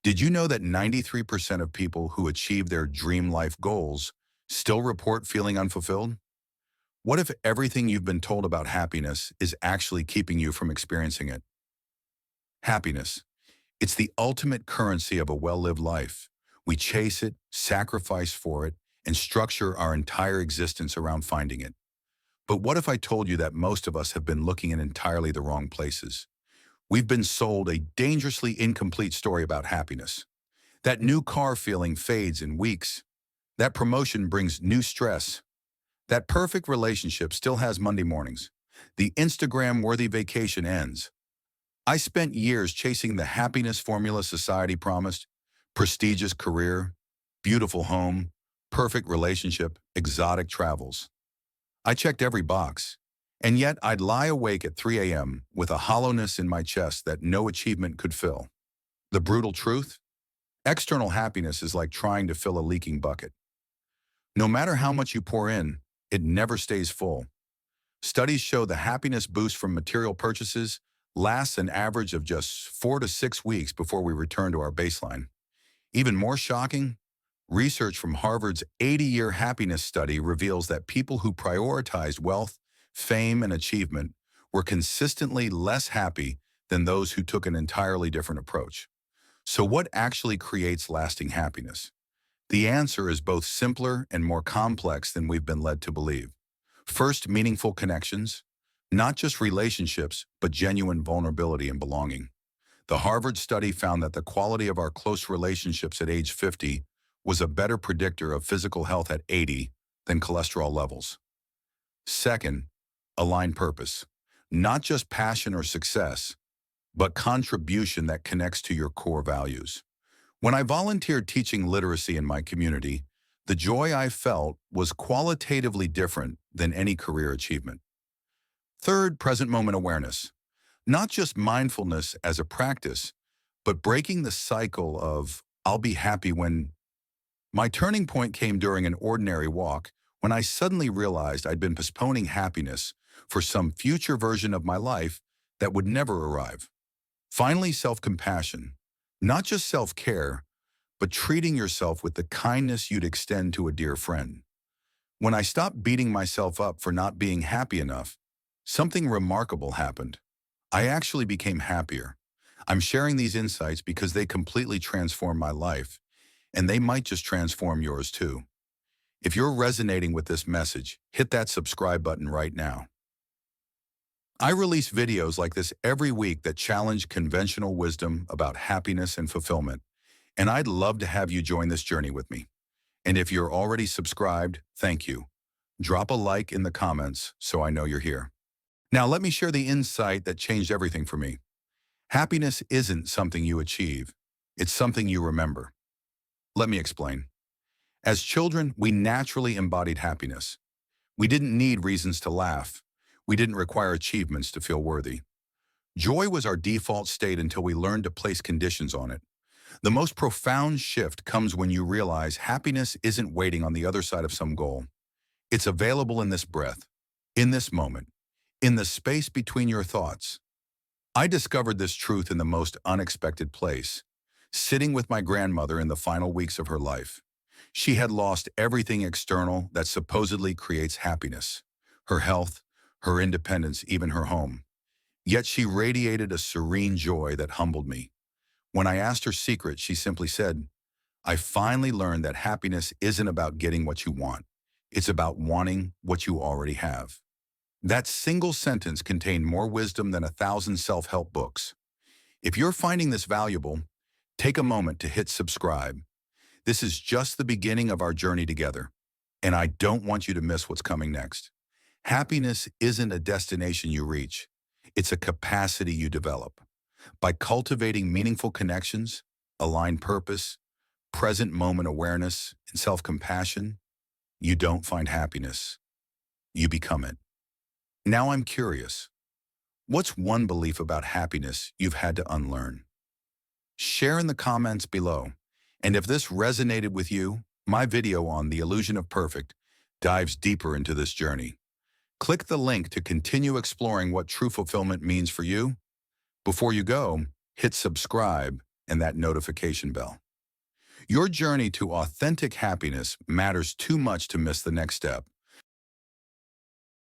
Did you know that 93% of people who achieve their dream life goals still report feeling unfulfilled? What if everything you've been told about happiness is actually keeping you from experiencing it? Happiness. It's the ultimate currency of a well-lived life. We chase it, sacrifice for it, and structure our entire existence around finding it. But what if I told you that most of us have been looking in entirely the wrong places? We've been sold a dangerously incomplete story about happiness. That new car feeling fades in weeks. That promotion brings new stress. That perfect relationship still has Monday mornings. The Instagram-worthy vacation ends. I spent years chasing the happiness formula society promised: prestigious career, beautiful home, perfect relationship, exotic travels. I checked every box. And yet I'd lie awake at 3 a.m. with a hollowness in my chest that no achievement could fill. The brutal truth? External happiness is like trying to fill a leaking bucket. No matter how much you pour in, it never stays full. Studies show the happiness boost from material purchases lasts an average of just 4 to 6 weeks before we return to our baseline. Even more shocking, research from Harvard's 80-year happiness study reveals that people who prioritized wealth, fame, and achievement were consistently less happy than those who took an entirely different approach. So what actually creates lasting happiness? The answer is both simpler and more complex than we've been led to believe. First, meaningful connections, not just relationships, but genuine vulnerability and belonging. The Harvard study found that the quality of our close relationships at age 50 was a better predictor of physical health at 80 than cholesterol levels. Second, aligned purpose, not just passion or success, but contribution that connects to your core values. When I volunteered teaching literacy in my community, the joy I felt was qualitatively different than any career achievement. Third, present moment awareness, not just mindfulness as a practice, but breaking the cycle of "I'll be happy when." My turning point came during an ordinary walk when I suddenly realized I'd been postponing happiness for some future version of my life that would never arrive. Finally, self-compassion, not just self-care, but treating yourself with the kindness you'd extend to a dear friend. When I stopped beating myself up for not being happy enough, something remarkable happened. I actually became happier. I'm sharing these insights because they completely transformed my life, and they might just transform yours too. If you're resonating with this message, hit that subscribe button right now. I release videos like this every week that challenge conventional wisdom about happiness and fulfillment, and I'd love to have you join this journey with me. And if you're already subscribed, thank you. Drop a like in the comments so I know you're here. Now let me share the insight that changed everything for me. Happiness isn't something you achieve. It's something you remember. Let me explain. As children, we naturally embodied happiness. We didn't need reasons to laugh. We didn't require achievements to feel worthy. Joy was our default state until we learned to place conditions on it. The most profound shift comes when you realize happiness isn't waiting on the other side of some goal. It's available in this breath, in this moment, in the space between your thoughts. I discovered this truth in the most unexpected place, sitting with my grandmother in the final weeks of her life. She had lost everything external that supposedly creates happiness: her health, her independence, even her home. Yet she radiated a serene joy that humbled me. When I asked her secret, she simply said, "I finally learned that happiness isn't about getting what you want. It's about wanting what you already have." That single sentence contained more wisdom than 1,000 self-help books. If you're finding this valuable, take a moment to hit subscribe. This is just the beginning of our journey together, and I don't want you to miss what's coming next. Happiness isn't a destination you reach. It's a capacity you develop. By cultivating meaningful connections, aligned purpose, present moment awareness, and self-compassion, you don't find happiness. You become it. Now I'm curious. What's one belief about happiness you've had to unlearn? Share in the comments below. And if this resonated with you, my video on The Illusion of Perfect dives deeper into this journey. Click the link to continue exploring what true fulfillment means for you. Before you go, hit subscribe and that notification bell. Your journey to authentic happiness matters too much to miss the next step.